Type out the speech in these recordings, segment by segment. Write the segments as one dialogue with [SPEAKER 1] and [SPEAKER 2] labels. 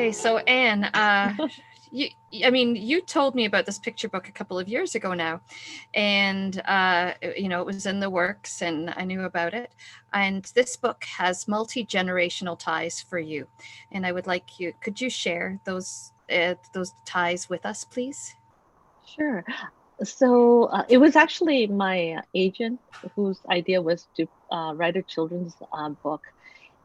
[SPEAKER 1] Okay, so Anne, you, I mean, you told me about this picture book a couple of years ago now, and it was in the works, and I knew about it. And this book has multi-generational ties for you, and I would like you. Could you share those ties with us, please?
[SPEAKER 2] Sure. So it was actually my agent whose idea was to write a children's book.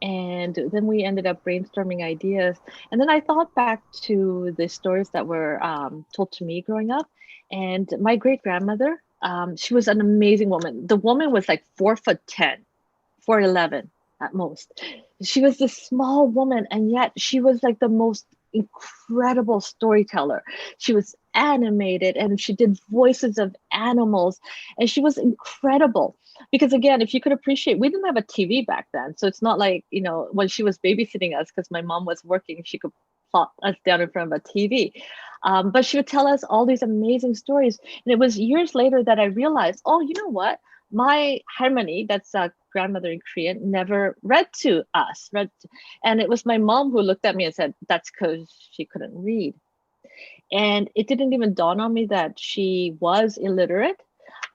[SPEAKER 2] And then we ended up brainstorming ideas. And then I thought back to the stories that were told to me growing up. And my great grandmother, she was an amazing woman. The woman was like 4'10", 4'11" at most. She was this small woman, and yet she was like the most incredible storyteller. She was animated and she did voices of animals, and she was incredible. Because again, if you could appreciate, we didn't have a TV back then. So it's not like, when she was babysitting us, because my mom was working, she could plop us down in front of a TV. But she would tell us all these amazing stories. And it was years later that I realized, oh, you know what? My harmony, that's a grandmother in Korean, never read to us. And it was my mom who looked at me and said, that's because she couldn't read. And it didn't even dawn on me that she was illiterate.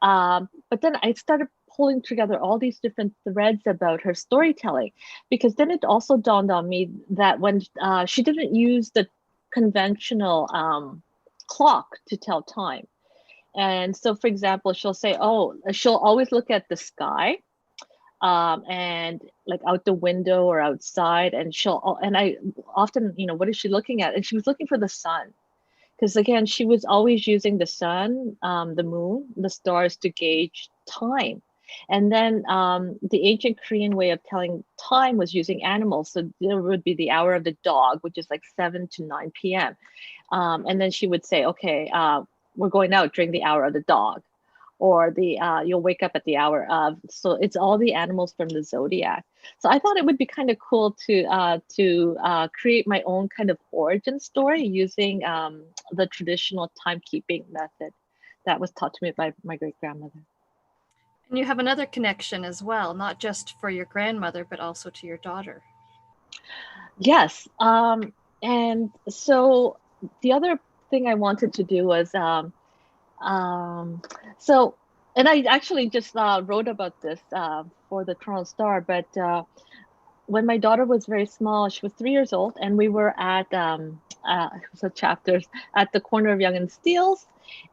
[SPEAKER 2] But then I started pulling together all these different threads about her storytelling, because then it also dawned on me that when she didn't use the conventional clock to tell time. And so, for example, she'll say, oh, she'll always look at the sky, and like out the window or outside. And I often, what is she looking at? And she was looking for the sun. Because again, she was always using the sun, the moon, the stars to gauge time. And then the ancient Korean way of telling time was using animals. So there would be the hour of the dog, which is like 7 to 9 p.m. And then she would say, okay, we're going out during the hour of the dog, or the you'll wake up at the hour of. So it's all the animals from the zodiac. So I thought it would be kind of cool to create my own kind of origin story using the traditional timekeeping method that was taught to me by my great grandmother.
[SPEAKER 1] And you have another connection as well, not just for your grandmother, but also to your daughter.
[SPEAKER 2] Yes. And so the other thing I wanted to do was Um, so, and I actually just wrote about this for the Toronto Star, but when my daughter was very small, she was 3 years old, and we were at so chapters at the corner of Young and Steeles.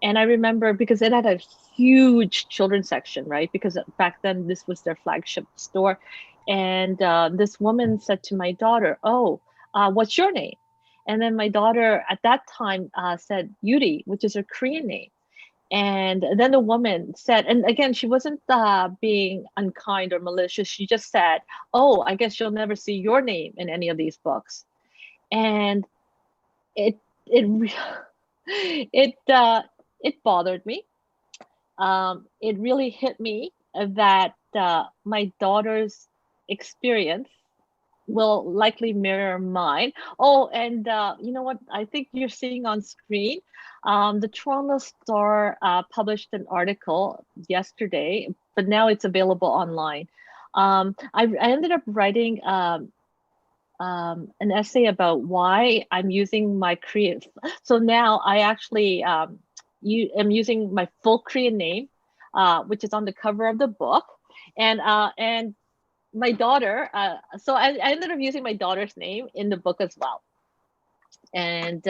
[SPEAKER 2] And I remember because it had a huge children's section, right? Because back then this was their flagship store. And this woman said to my daughter, oh, what's your name? And then my daughter at that time said Yuri, which is her Korean name. And then the woman said, and again, she wasn't being unkind or malicious. She just said, "Oh, I guess you'll never see your name in any of these books." And it it bothered me. It really hit me that my daughter's experience will likely mirror mine. Oh, and you know what? I think you're seeing on screen. The Toronto Star published an article yesterday, but now it's available online. I ended up writing an essay about why I'm using my Korean. So now I actually am using my full Korean name, which is on the cover of the book, and my daughter, so I ended up using my daughter's name in the book as well. And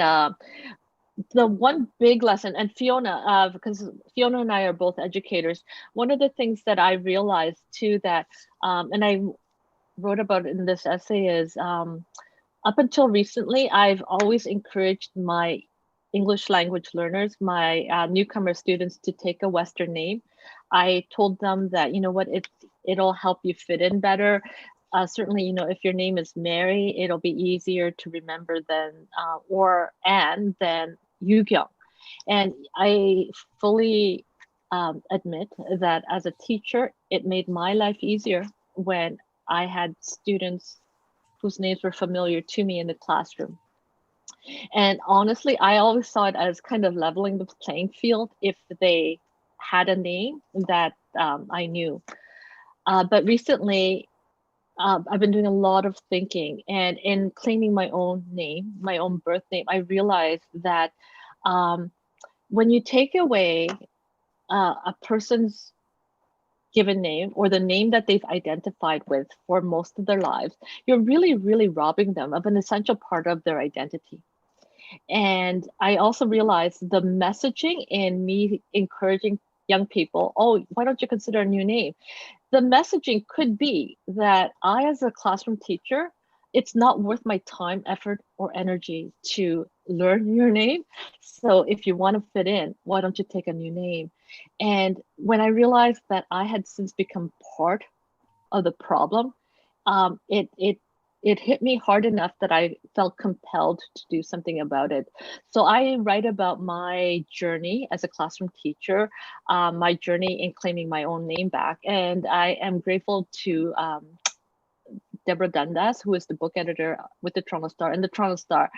[SPEAKER 2] the one big lesson, and Fiona, because Fiona and I are both educators, one of the things that I realized too that, and I wrote about in this essay is up until recently, I've always encouraged my English language learners, my newcomer students, to take a Western name. I told them that, you know what, it'll help you fit in better. Certainly, if your name is Mary, it'll be easier to remember than, or Anne than Yu-Kyung. And I fully admit that as a teacher, it made my life easier when I had students whose names were familiar to me in the classroom. And honestly, I always saw it as kind of leveling the playing field if they had a name that I knew. But recently, I've been doing a lot of thinking, and in claiming my own name, my own birth name, I realized that um, when you take away a person's given name or the name that they've identified with for most of their lives, you're really, really robbing them of an essential part of their identity. And I also realized the messaging in me encouraging young people, oh, why don't you consider a new name? The messaging could be that I, as a classroom teacher, it's not worth my time, effort, or energy to learn your name. So if you want to fit in, why don't you take a new name? And when I realized that I had since become part of the problem, it hit me hard enough that I felt compelled to do something about it. So I write about my journey as a classroom teacher, my journey in claiming my own name back, and I am grateful to Deborah Dundas, who is the book editor with the Toronto Star and the Toronto Star,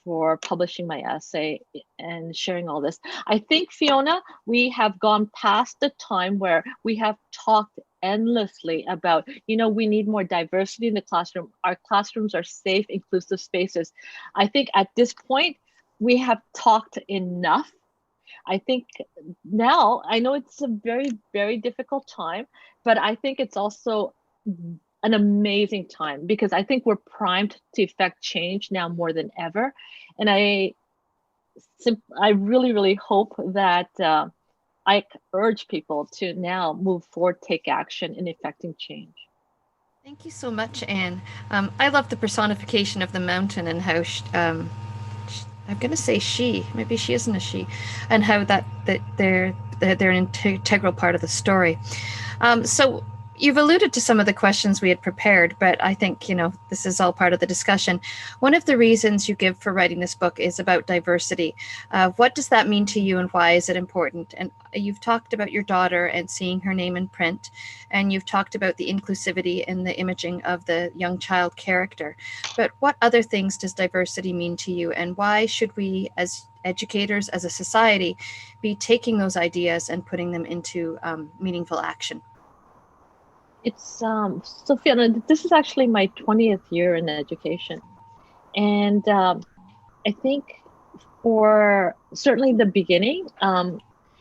[SPEAKER 2] for publishing my essay and sharing all this. I think, Fiona, we have gone past the time where we have talked endlessly about, we need more diversity in the classroom. Our classrooms are safe, inclusive spaces. I think at this point, we have talked enough. I think now, I know it's a very, very difficult time, but I think it's also an amazing time because I think we're primed to effect change now more than ever. And I really, really hope that I urge people to now move forward, take action in effecting change.
[SPEAKER 1] Thank you so much, Anne. I love the personification of the mountain and how I'm going to say she, maybe she isn't a she, and how that they're an integral part of the story. So you've alluded to some of the questions we had prepared, but I think, this is all part of the discussion. One of the reasons you give for writing this book is about diversity. What does that mean to you and why is it important? And you've talked about your daughter and seeing her name in print, and you've talked about the inclusivity and the imaging of the young child character. But what other things does diversity mean to you, and why should we, as educators, as a society, be taking those ideas and putting them into meaningful action?
[SPEAKER 2] It's so Fiona, this is actually my 20th year in education. And I think for certainly the beginning,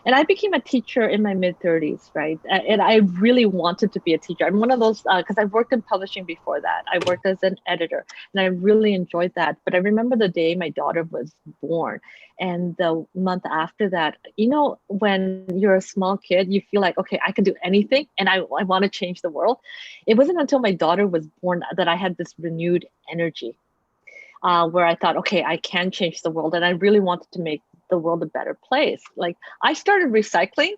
[SPEAKER 2] and I became a teacher in my mid 30s, right? And I really wanted to be a teacher. I'm one of those, because I've worked in publishing before that. I worked as an editor and I really enjoyed that. But I remember the day my daughter was born and the month after that, when you're a small kid, you feel like, okay, I can do anything and I want to change the world. It wasn't until my daughter was born that I had this renewed energy. Where I thought, okay, I can change the world. And I really wanted to make the world a better place. Like I started recycling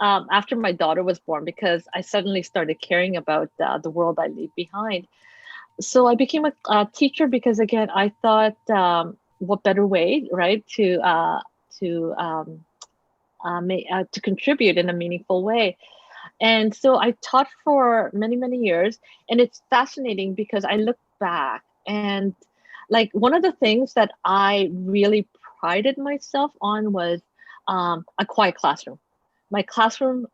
[SPEAKER 2] after my daughter was born because I suddenly started caring about the world I leave behind. So I became a teacher because, again, I thought, what better way, right, to contribute in a meaningful way. And so I taught for many, many years. And it's fascinating because I look back and like one of the things that I really prided myself on was a quiet classroom. My classroom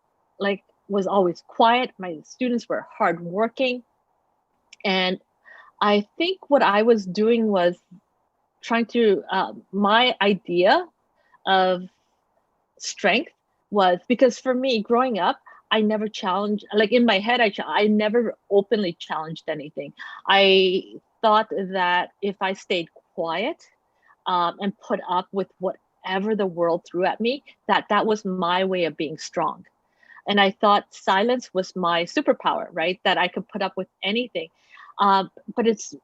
[SPEAKER 2] was always quiet. My students were hardworking. And I think what I was doing was trying to, my idea of strength was because for me growing up, I never challenged, like in my head, I never openly challenged anything. I thought that if I stayed quiet and put up with whatever the world threw at me, that was my way of being strong. And I thought silence was my superpower, right? That I could put up with anything. But it's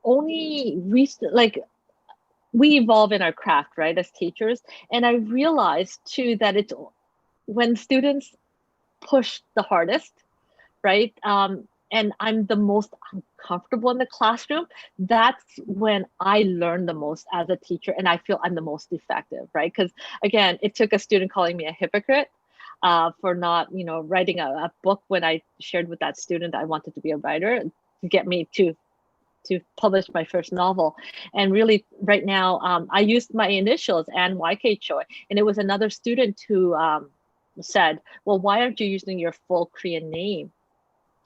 [SPEAKER 2] only recent, like we evolve in our craft, right, as teachers. And I realized too that it's when students push the hardest, right? And I'm the most uncomfortable in the classroom. That's when I learn the most as a teacher, and I feel I'm the most effective, right? Because again, it took a student calling me a hypocrite for not, writing a book when I shared with that student I wanted to be a writer to get me to publish my first novel. And really, right now, I used my initials, Anne Y.K. Choi, and it was another student who said, well, why aren't you using your full Korean name?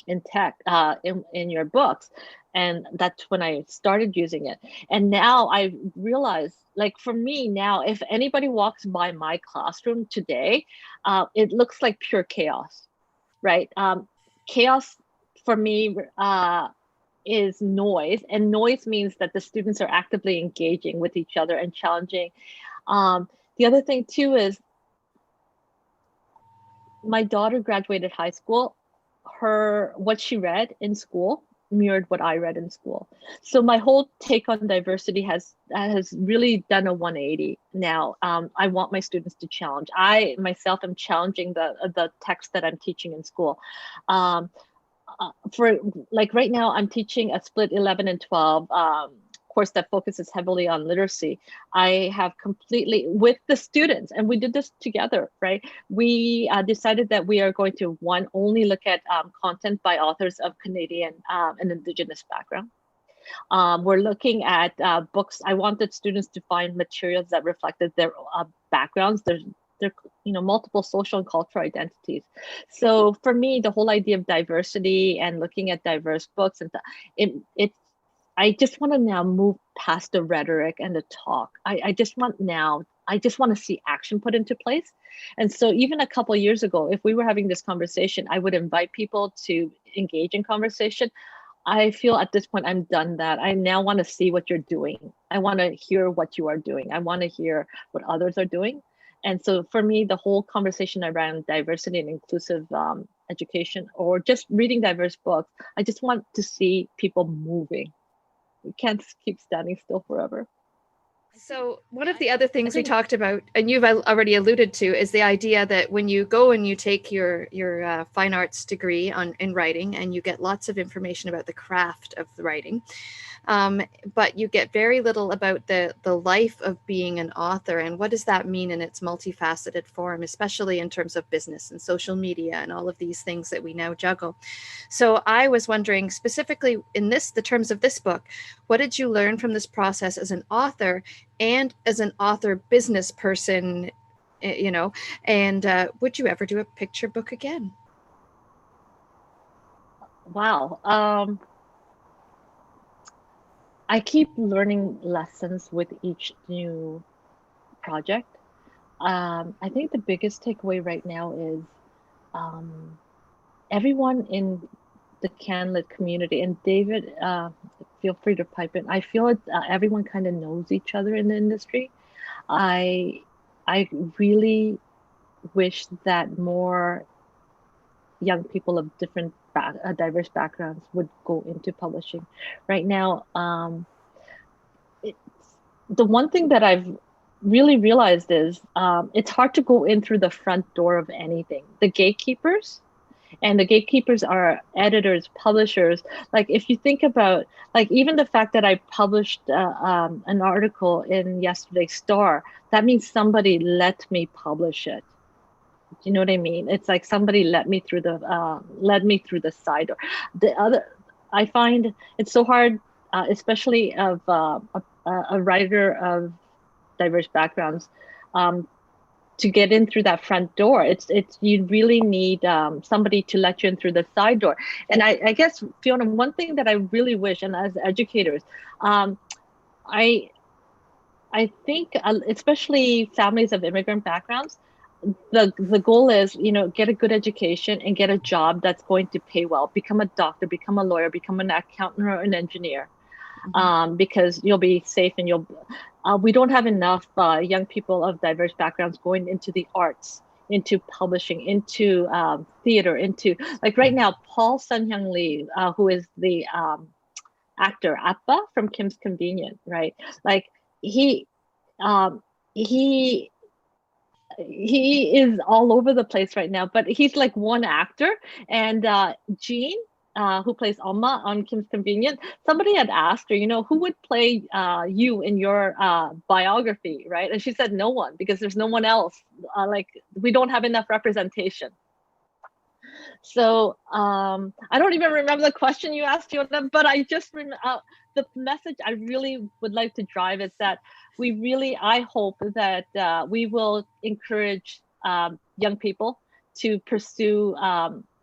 [SPEAKER 2] in tech, in your books. And that's when I started using it. And now I realize, like for me now, if anybody walks by my classroom today, it looks like pure chaos, right? Chaos for me is noise, and noise means that the students are actively engaging with each other and challenging. The other thing too is my daughter graduated high school. What she read in school mirrored what I read in school. So my whole take on diversity has really done a 180 now. I want my students to challenge. I myself am challenging the text that I'm teaching in school. For like right now, I'm teaching a split 11 and 12 course that focuses heavily on literacy. I have completely, with the students, and we did this together, right? We decided that we are going to, one, only look at content by authors of Canadian and Indigenous background. We're looking at books. I wanted students to find materials that reflected their backgrounds, their multiple social and cultural identities. So for me, the whole idea of diversity and looking at diverse books, and I just want to now move past the rhetoric and the talk. I just want to see action put into place. And so even a couple of years ago, if we were having this conversation, I would invite people to engage in conversation. I feel at this point, I'm done that. I now want to see what you're doing. I want to hear what you are doing. I want to hear what others are doing. And so for me, the whole conversation around diversity and inclusive education, or just reading diverse books, I just want to see people moving. We can't keep standing still forever.
[SPEAKER 1] So one of the other things we talked about, and you've already alluded to, is the idea that when you go and you take your fine arts degree in writing, and you get lots of information about the craft of the writing, but you get very little about the life of being an author, and what does that mean in its multifaceted form, especially in terms of business and social media and all of these things that we now juggle. So I was wondering, specifically in the terms of this book, what did you learn from this process as an author and as an author business person, and would you ever do a picture book again?
[SPEAKER 2] Wow. I keep learning lessons with each new project. I think the biggest takeaway right now is everyone in the CanLit community, and David, feel free to pipe in. I feel everyone kind of knows each other in the industry. I really wish that more young people of different diverse backgrounds would go into publishing. Right now, the one thing that I've really realized is it's hard to go in through the front door of anything. The gatekeepers are editors, publishers. Like if you think about, like even the fact that I published an article in yesterday's Star, that means somebody let me publish it. Do you know what I mean? It's like somebody let me through the side door. I find it's so hard, especially of a writer of diverse backgrounds, to get in through that front door. It's you really need somebody to let you in through the side door. And I guess, Fiona, one thing that I really wish, and as educators, I think especially families of immigrant backgrounds, the goal is, get a good education and get a job that's going to pay well. Become a doctor, become a lawyer, become an accountant or an engineer, because you'll be safe, and we don't have enough young people of diverse backgrounds going into the arts, into publishing, into theater, into, like right now, Paul Sun-Hyung Lee, who is the actor Appa from Kim's Convenient, right? Like he is all over the place right now, but he's like one actor. And Jean, who plays Alma on Kim's Convenient, somebody had asked her, who would play you in your biography, right? And she said no one, because there's no one else. Like we don't have enough representation. So I don't even remember the question you asked, Fiona, but I just the message I really would like to drive is that I hope that we will encourage young people to pursue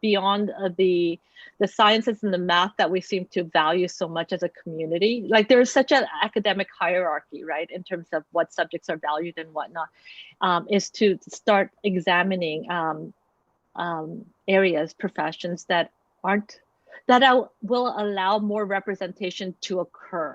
[SPEAKER 2] beyond the sciences and the math that we seem to value so much as a community. Like there is such an academic hierarchy, right, in terms of what subjects are valued and whatnot, is to start examining areas, professions that will allow more representation to occur.